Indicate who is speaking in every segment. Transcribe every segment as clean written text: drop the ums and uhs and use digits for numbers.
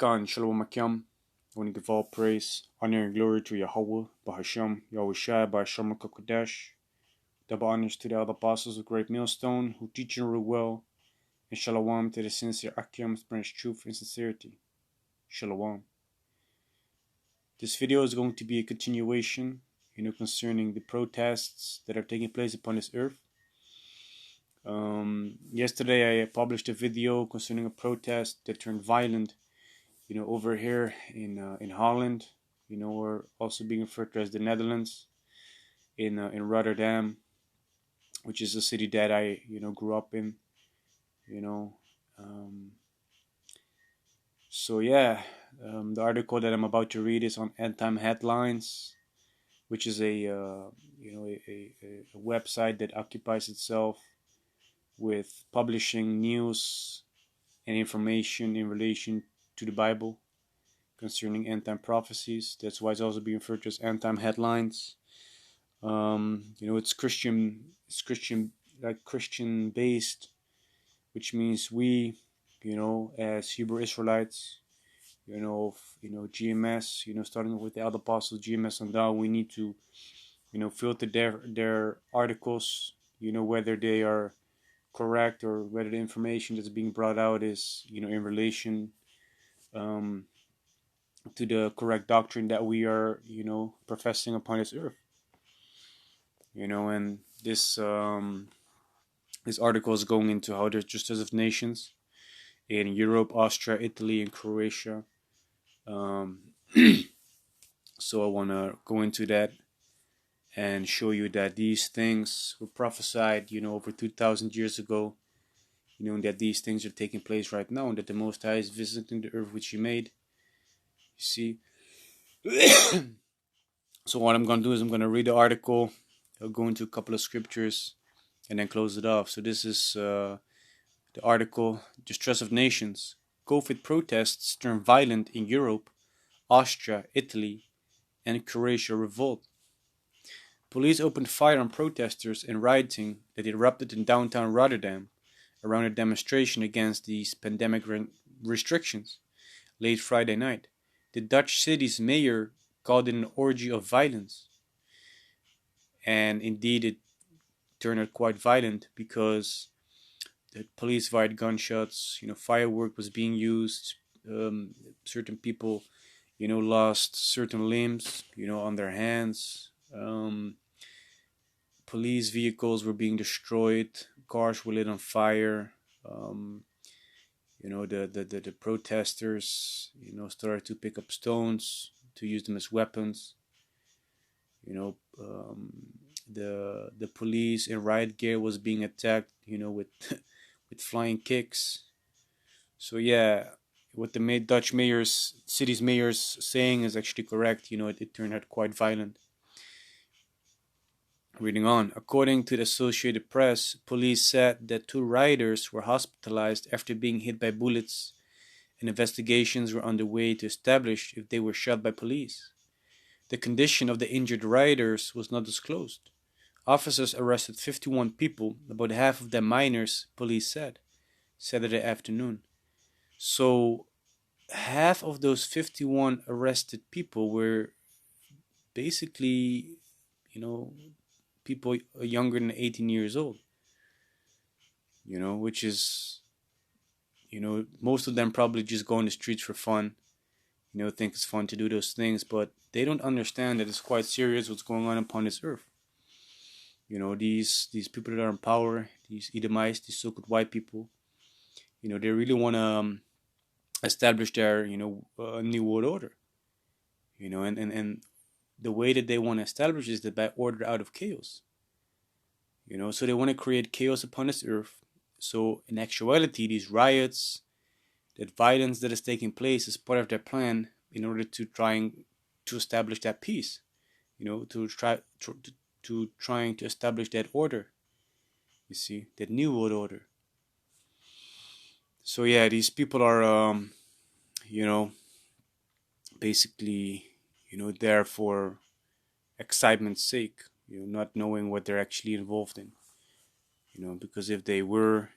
Speaker 1: Khan, Shalom Akyam. I want to give all praise, honor, and glory to Yahawah, Bahasham, Yahawashi, Bahasham, Qadash. Double honors to the other apostles of great Millstone who teach and rule well, and Shalom to the sincere Akyam, branch truth and sincerity. Shalom. This video is going to be a continuation, concerning the protests that are taking place upon this earth. Yesterday I published a video concerning a protest that turned violent, over here in Holland, or also being referred to as the Netherlands, in Rotterdam, which is a city that I grew up in, So yeah, the article that I'm about to read is on End Time Headlines, which is a website that occupies itself with publishing news and information in relation to the Bible concerning end time prophecies. That's why it's also being referred to as End Time Headlines. It's Christian based, which means we, as Hebrew Israelites, GMS, starting with the other apostles, GMS and down, we need to, filter their articles, whether they are correct or whether the information that's being brought out is, in relation to the correct doctrine that we are, professing upon this earth. And this article is going into how there's justice of nations in Europe, Austria, Italy, and Croatia. So I want to go into that and show you that these things were prophesied, over 2,000 years ago, and that these things are taking place right now, and that the Most High is visiting the earth which He made. You see? So what I'm going to do is I'm going to read the article, I'll go into a couple of scriptures, and then close it off. So this is the article, Distress of Nations. COVID protests turn violent in Europe, Austria, Italy, and Croatia revolt. Police opened fire on protesters and rioting that erupted in downtown Rotterdam around a demonstration against these pandemic restrictions late Friday night. The Dutch city's mayor called it an orgy of violence. And indeed it turned out quite violent because the police fired gunshots, firework was being used, certain people, lost certain limbs, on their hands. Police vehicles were being destroyed, cars were lit on fire. The protesters, started to pick up stones to use them as weapons. The police in riot gear was being attacked, with with flying kicks. So yeah, what the Dutch city's mayors saying is actually correct. It turned out quite violent. Reading on, according to the Associated Press, police said that 2 rioters were hospitalized after being hit by bullets, and investigations were underway to establish if they were shot by police. The condition of the injured rioters was not disclosed. Officers arrested 51 people, about half of them minors, police said, Saturday afternoon. So half of those 51 arrested people were basically, people younger than 18 years old, which is, most of them probably just go on the streets for fun, think it's fun to do those things, but they don't understand that it's quite serious what's going on upon this earth. These people that are in power, these Edomites, these so-called white people, they really want to establish their, new world order, and the way that they want to establish is that by order out of chaos. So they want to create chaos upon this earth. So in actuality, these riots, that violence that is taking place is part of their plan in order to trying to establish that peace, trying to establish that order, you see, that new world order. So yeah, these people are, basically, there for excitement's sake, not knowing what they're actually involved in, because if they were,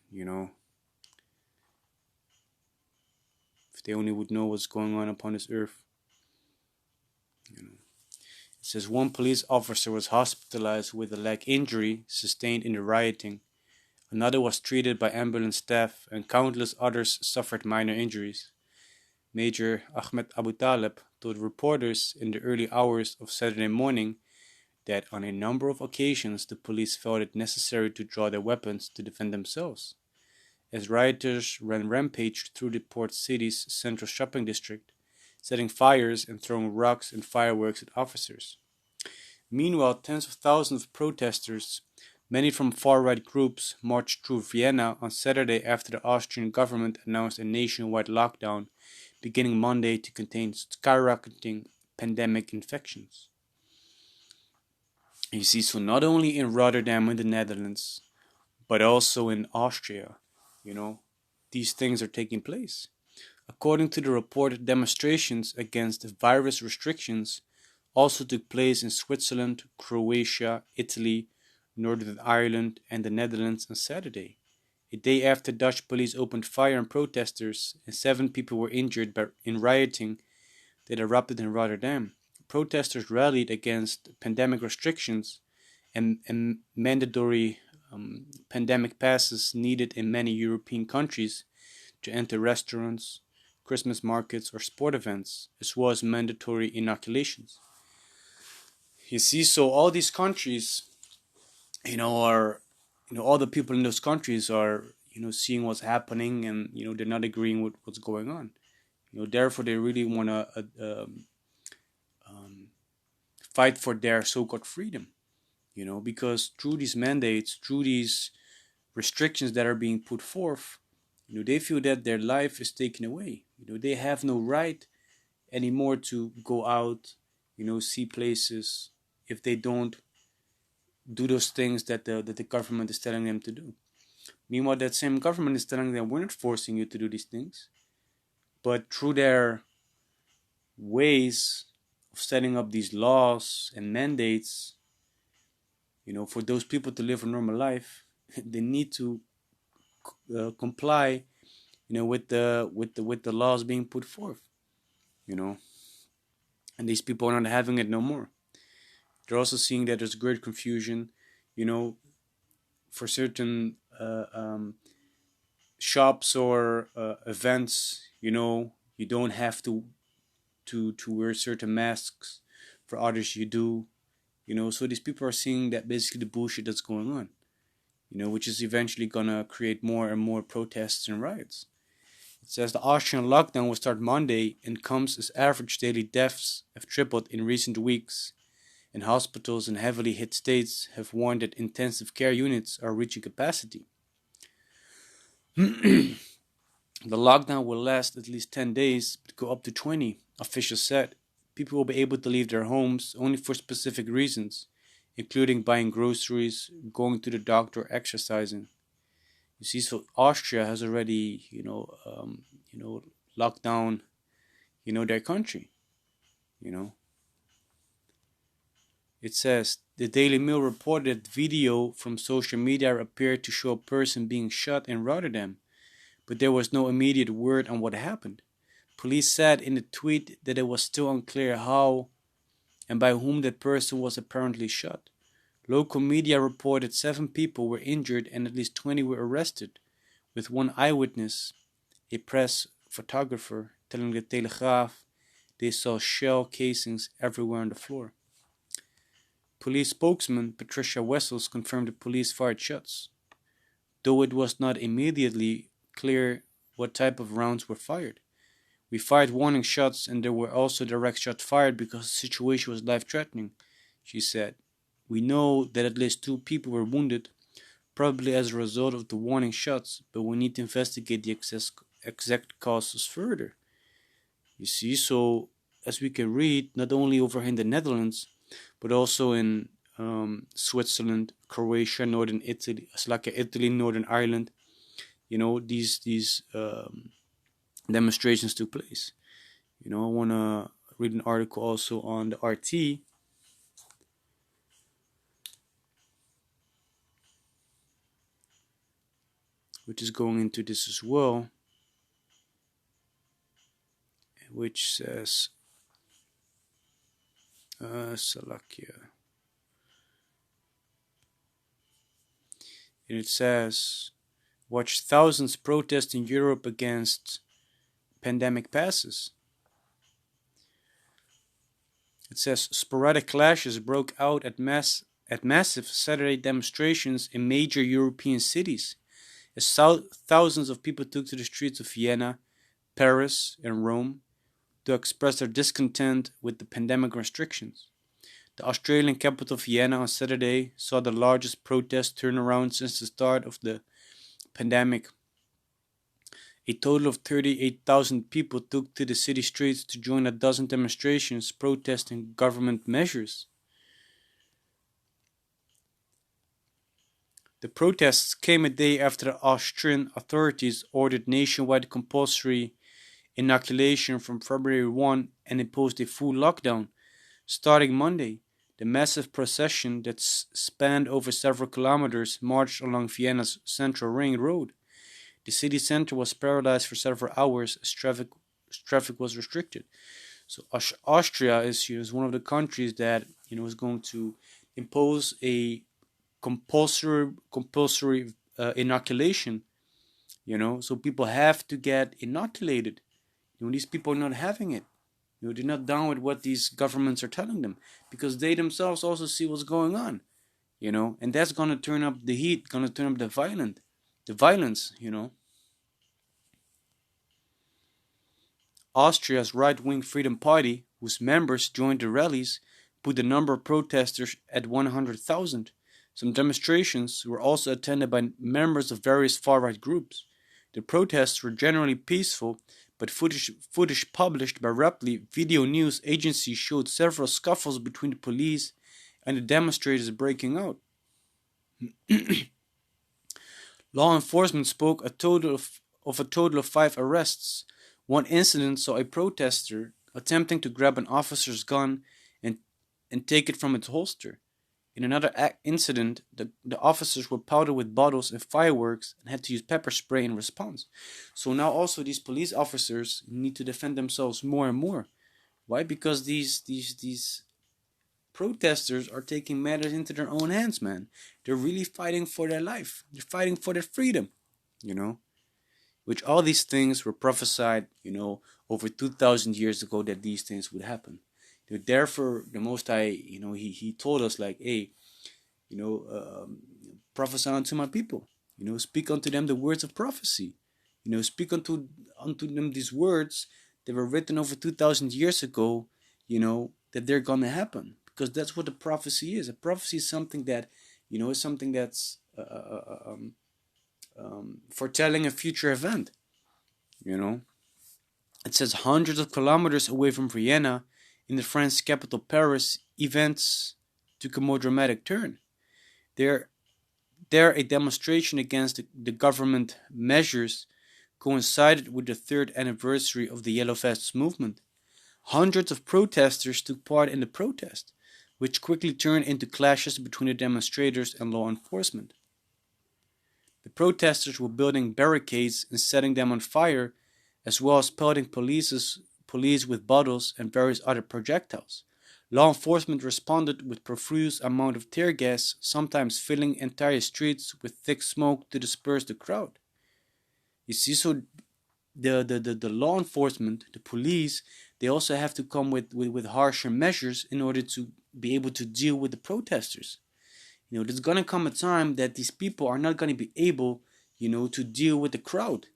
Speaker 1: if they only would know what's going on upon this earth. It says one police officer was hospitalized with a leg injury sustained in the rioting. Another was treated by ambulance staff, and countless others suffered minor injuries. Major Ahmed Abu Talib told reporters in the early hours of Saturday morning that on a number of occasions the police felt it necessary to draw their weapons to defend themselves, as rioters ran rampage through the port city's central shopping district, setting fires and throwing rocks and fireworks at officers. Meanwhile, tens of thousands of protesters, many from far-right groups, marched through Vienna on Saturday after the Austrian government announced a nationwide lockdown beginning Monday to contain skyrocketing pandemic infections. You see, so not only in Rotterdam in the Netherlands, but also in Austria, these things are taking place. According to the report, demonstrations against virus restrictions also took place in Switzerland, Croatia, Italy, Northern Ireland, and the Netherlands on Saturday, a day after Dutch police opened fire on protesters and 7 people were injured in rioting that erupted in Rotterdam. Protesters rallied against pandemic restrictions and mandatory pandemic passes needed in many European countries to enter restaurants, Christmas markets, or sport events, as well as mandatory inoculations. You see, so all these countries, are, all the people in those countries are, seeing what's happening, and they're not agreeing with what's going on. Therefore, they really want to fight for their so-called freedom. Because through these mandates, through these restrictions that are being put forth, they feel that their life is taken away. They have no right anymore to go out, see places, if they don't do those things that the government is telling them to do. Meanwhile, that same government is telling them, we're not forcing you to do these things. But through their ways of setting up these laws and mandates, for those people to live a normal life, they need to comply, with the laws being put forth, and these people are not having it no more. They're also seeing that there's great confusion, for certain shops or events. You don't have to wear certain masks. For others, you do. So these people are seeing that basically the bullshit that's going on, which is eventually gonna create more and more protests and riots. It says the Austrian lockdown will start Monday and comes as average daily deaths have tripled in recent weeks, and hospitals in heavily hit states have warned that intensive care units are reaching capacity. The lockdown will last at least 10 days, but go up to 20, officials said. People will be able to leave their homes only for specific reasons, including buying groceries, going to the doctor, or exercising. You see, so Austria has already, locked down, their country. It says the Daily Mail reported that video from social media appeared to show a person being shot in Rotterdam, but there was no immediate word on what happened. Police said in a tweet that it was still unclear how and by whom that person was apparently shot. Local media reported 7 people were injured and at least 20 were arrested, with one eyewitness, a press photographer, telling the Telegraaf they saw shell casings everywhere on the floor. Police spokesman Patricia Wessels confirmed the police fired shots, though it was not immediately clear what type of rounds were fired. We fired warning shots and there were also direct shots fired because the situation was life-threatening, she said. We know that at least 2 people were wounded, probably as a result of the warning shots, but we need to investigate the exact causes further. You see, so as we can read, not only over in the Netherlands, but also in Switzerland, Croatia, Northern Italy, Slovakia, Italy, Northern Ireland, these demonstrations took place. I want to read an article also on the RT. Which is going into this as well. which says Salakia. And it says, watch thousands protest in Europe against pandemic passes. It says sporadic clashes broke out at massive Saturday demonstrations in major European cities, as thousands of people took to the streets of Vienna, Paris, and Rome to express their discontent with the pandemic restrictions. The Australian capital Vienna on Saturday saw the largest protest turnaround since the start of the pandemic. A total of 38,000 people took to the city streets to join a dozen demonstrations protesting government measures. The protests came a day after the Austrian authorities ordered nationwide compulsory inoculation from February 1 and imposed a full lockdown. Starting Monday, the massive procession that spanned over several kilometers marched along Vienna's central ring road. The city center was paralyzed for several hours as traffic was restricted. So Austria is one of the countries that is going to impose a compulsory inoculation. So people have to get inoculated. These people are not having it. They're not down with what these governments are telling them, because they themselves also see what's going on. And that's gonna turn up the heat, gonna turn up the violence. Austria's right-wing Freedom Party, whose members joined the rallies, put the number of protesters at 100,000. Some demonstrations were also attended by members of various far-right groups. The protests were generally peaceful, but footage published by Ripley video news agency showed several scuffles between the police and the demonstrators breaking out. Law enforcement spoke of a total of 5 arrests. One incident saw a protester attempting to grab an officer's gun and take it from its holster. In another incident, the officers were powdered with bottles and fireworks and had to use pepper spray in response. So now also these police officers need to defend themselves more and more. Why? Because these protesters are taking matters into their own hands, man. They're really fighting for their life. They're fighting for their freedom, Which all these things were prophesied, over 2,000 years ago that these things would happen. Therefore, the Most High, he told us like, hey, prophesy unto my people, speak unto them the words of prophecy, speak unto them these words that were written over 2,000 years ago, that they're gonna happen, because that's what the prophecy is. A prophecy is something that, is something that's foretelling a future event. It says hundreds of kilometers away from Vienna, in the French capital Paris, events took a more dramatic turn. There a demonstration against the government measures coincided with the 3rd anniversary of the Yellow Vests movement. Hundreds of protesters took part in the protest, which quickly turned into clashes between the demonstrators and law enforcement. The protesters were building barricades and setting them on fire, as well as pelting police with bottles and various other projectiles. Law enforcement responded with profuse amount of tear gas, sometimes filling entire streets with thick smoke to disperse the crowd. You see, so the law enforcement, the police, they also have to come with harsher measures in order to be able to deal with the protesters. There's gonna come a time that these people are not gonna be able, to deal with the crowd.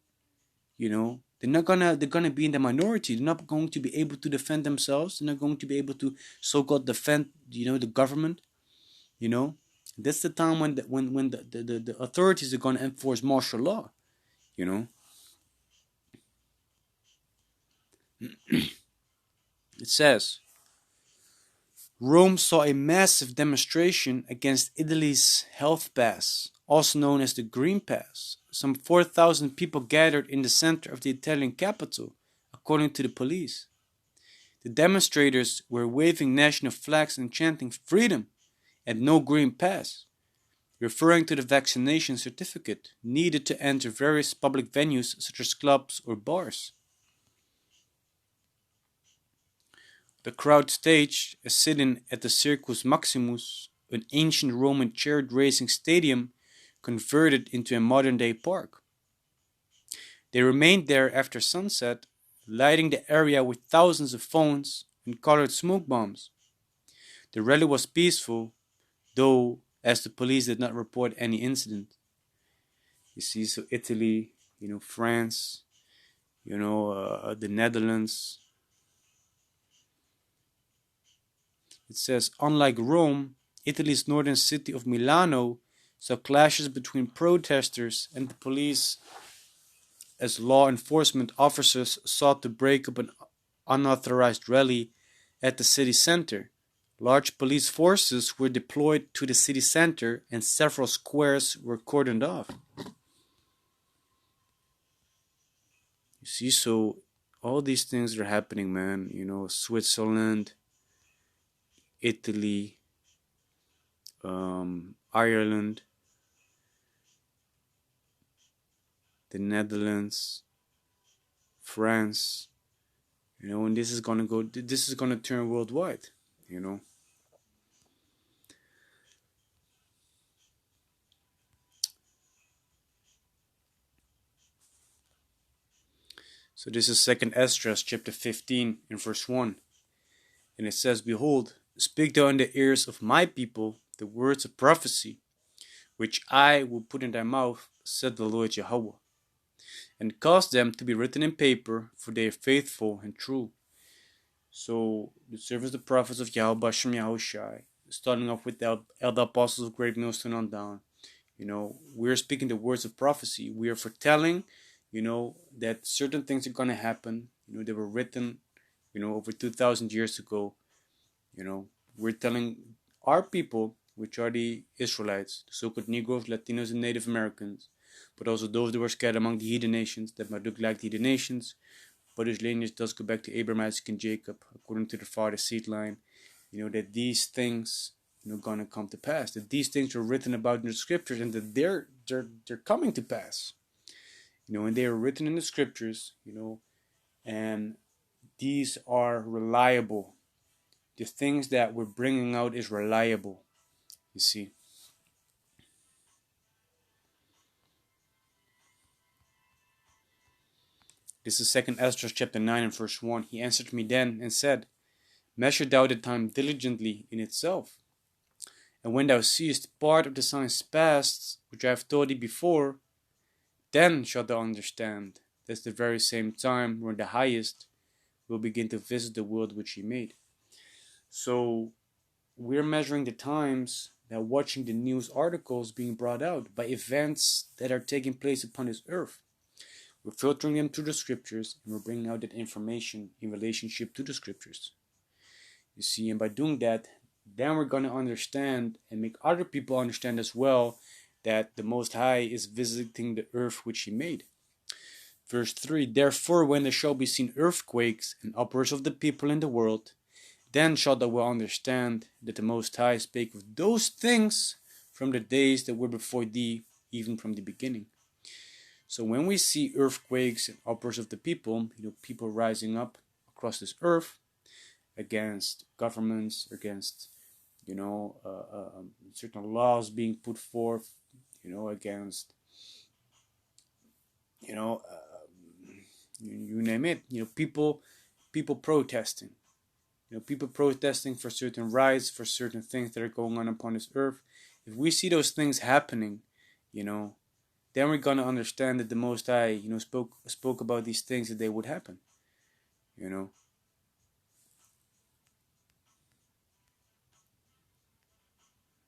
Speaker 1: They're gonna be in the minority. They're not going to be able to defend themselves. They're not going to be able to so-called defend, the government. That's the time when the authorities are gonna enforce martial law. It says, Rome saw a massive demonstration against Italy's health pass, also known as the Green Pass. Some 4,000 people gathered in the center of the Italian capital, according to the police. The demonstrators were waving national flags and chanting freedom and no green pass, referring to the vaccination certificate needed to enter various public venues such as clubs or bars. The crowd staged a sit-in at the Circus Maximus, an ancient Roman chariot racing stadium converted into a modern-day park. They remained there after sunset, lighting the area with thousands of phones and colored smoke bombs. The rally was peaceful, though, as the police did not report any incident. You see, so Italy, France, the Netherlands. It says, unlike Rome, Italy's northern city of Milano saw clashes between protesters and the police as law enforcement officers sought to break up an unauthorized rally at the city center. Large police forces were deployed to the city center and several squares were cordoned off. You see, so all these things are happening, man. Switzerland, Italy, Ireland, the Netherlands, France, and this is gonna turn worldwide, So this is 2nd Esdras chapter 15 in verse 1. And it says, behold, speak thou in the ears of my people the words of prophecy, which I will put in thy mouth, said the Lord Yahawah, and cause them to be written in paper, for they are faithful and true. So the service of the prophets of Yahweh, Bahasham, Yahawashi, starting off with the elder apostles of Great Millstone on down, we're speaking the words of prophecy. We are foretelling, that certain things are going to happen. They were written, over 2,000 years ago. We're telling our people, which are the Israelites, the so-called Negroes, Latinos, and Native Americans, but also those that were scattered among the heathen nations that might look like the heathen nations, but whose lineage does go back to Abraham, Isaac, and Jacob, according to the father's seed line, that these things, gonna come to pass, that these things are written about in the scriptures, and that they're coming to pass, and they are written in the scriptures, and these are reliable. The things that we're bringing out is reliable, you see. This is 2nd Esdras chapter 9 and verse 1. He answered me then and said, measure thou the time diligently in itself. And when thou seest part of the signs past, which I have told thee before, then shalt thou understand that's the very same time when the highest will begin to visit the world which he made. So we're measuring the times that watching the news articles being brought out by events that are taking place upon this earth. We're filtering them through the scriptures, and we're bringing out that information in relationship to the scriptures. You see, and by doing that, then we're going to understand and make other people understand as well that the Most High is visiting the earth which he made. Verse 3, therefore when there shall be seen earthquakes and uproars of the people in the world, then shalt thou well understand that the Most High spake of those things from the days that were before thee, even from the beginning. So when we see earthquakes and uproars of the people, people rising up across this earth against governments, against, certain laws being put forth, against, you name it, people protesting, people protesting for certain rights, for certain things that are going on upon this earth. If we see those things happening, then we're gonna understand that the Most High, spoke about these things that they would happen,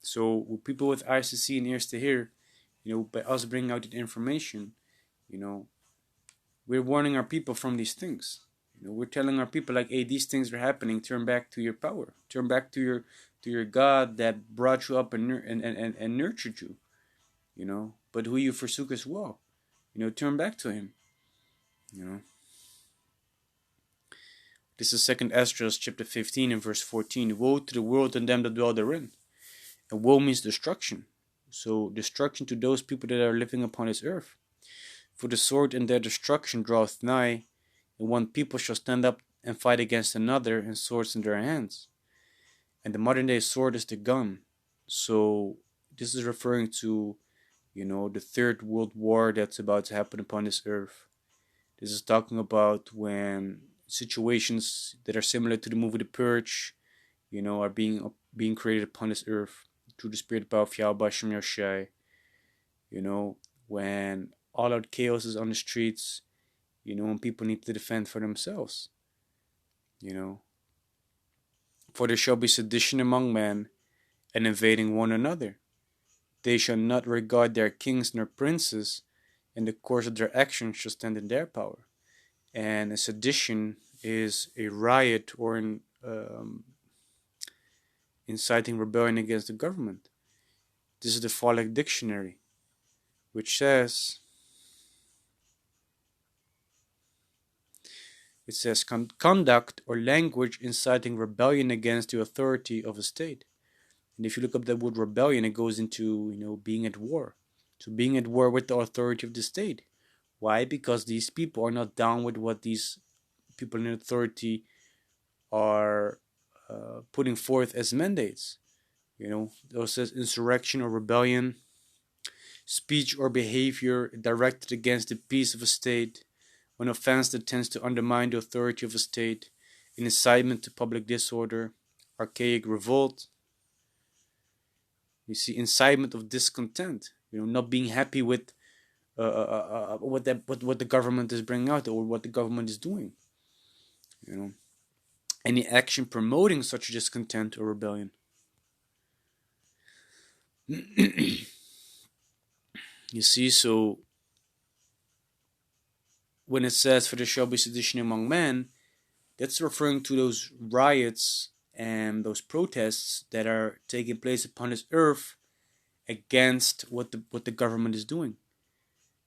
Speaker 1: So with people with eyes to see and ears to hear, by us bringing out the information, we're warning our people from these things. We're telling our people like, hey, these things are happening. Turn back to your power. Turn back to your God that brought you up and nurtured you. But who you forsook as well. Turn back to him. This is 2nd Esdras chapter 15 and verse 14. Woe to the world and them that dwell therein. And woe means destruction. So destruction to those people that are living upon this earth. For the sword and their destruction draweth nigh, and one people shall stand up and fight against another and swords in their hands. And the modern day sword is the gun. So this is referring to, the Third World War that's about to happen upon this earth. This is talking about when situations that are similar to the movie The Purge, are being created upon this earth through the spirit power of Yahawah, Bahasham, Yahawah. When all out chaos is on the streets, when people need to defend for themselves. For there shall be sedition among men, and invading one another. They shall not regard their kings nor princes, and the course of their actions shall stand in their power. And a sedition is a riot or an inciting rebellion against the government. This is the Folic Dictionary, which says, conduct or language inciting rebellion against the authority of a state. And if you look up that word rebellion, it goes into, being at war. So being at war with the authority of the state. Why? Because these people are not down with what these people in authority are putting forth as mandates. Those says insurrection or rebellion, speech or behavior directed against the peace of a state, an offense that tends to undermine the authority of a state, an incitement to public disorder, archaic revolt. You see, incitement of discontent. Not being happy with what the government is bringing out or what the government is doing. Any action promoting such discontent or rebellion. You see, so when it says, for there shall be sedition among men, that's referring to those riots and those protests that are taking place upon this earth against what the government is doing.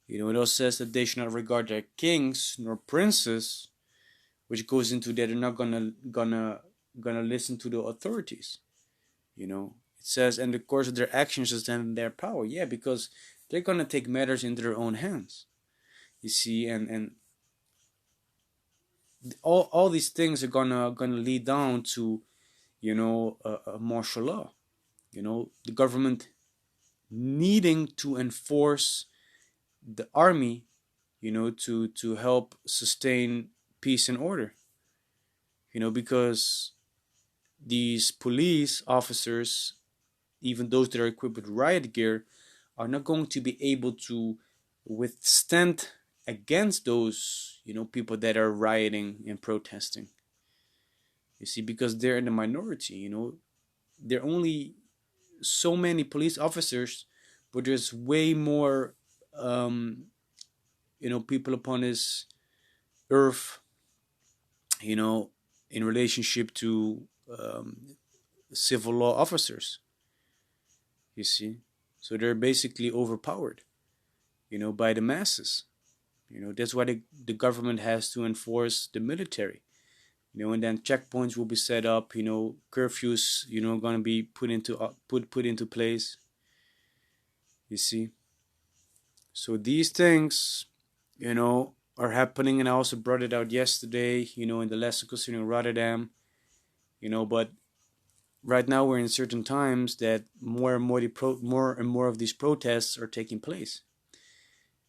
Speaker 1: It also says that they should not regard their kings nor princes, which goes into that they're not gonna listen to the authorities. It says, and the course of their actions is then in their power. Yeah, because they're gonna take matters into their own hands. You see, and all these things are gonna lead down to, a martial law. The government needing to enforce the army, to help sustain peace and order. Because these police officers, even those that are equipped with riot gear, are not going to be able to withstand against those, people that are rioting and protesting. You see, because they're in the minority, there are only so many police officers, but there's way more, people upon this earth, in relationship to civil law officers. You see, so they're basically overpowered, by the masses. That's why the government has to enforce the military. And then checkpoints will be set up. Curfews, going to be put into place. You see. So these things, are happening, and I also brought it out yesterday. In the lesson concerning Rotterdam. But right now we're in certain times that more and more of these protests are taking place.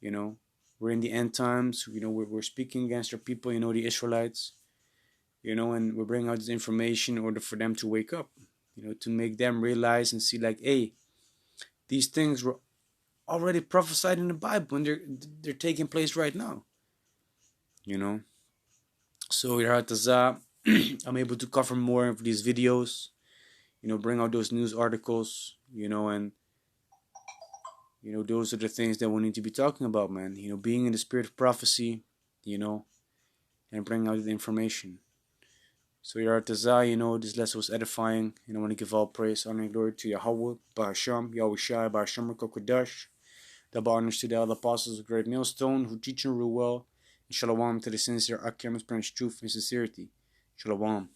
Speaker 1: We're in the end times. We're speaking against our people. The Israelites. And we're bringing out this information in order for them to wake up. To make them realize and see, like, hey, these things were already prophesied in the Bible, and they're taking place right now. So Rawchaa, I'm able to cover more of these videos. Bring out those news articles. And those are the things that we need to be talking about, man. Being in the spirit of prophecy. And bring out the information. So Rawchaa, this lesson was edifying, and I want to give all praise, honor, and glory to Yahawah, Bahasham, Yahawashi, Bahasham, Qadash. Double honors to the other apostles of great Millstone who teach and rule well, and shalom to the sincere Akim's branch truth and sincerity. Shalom.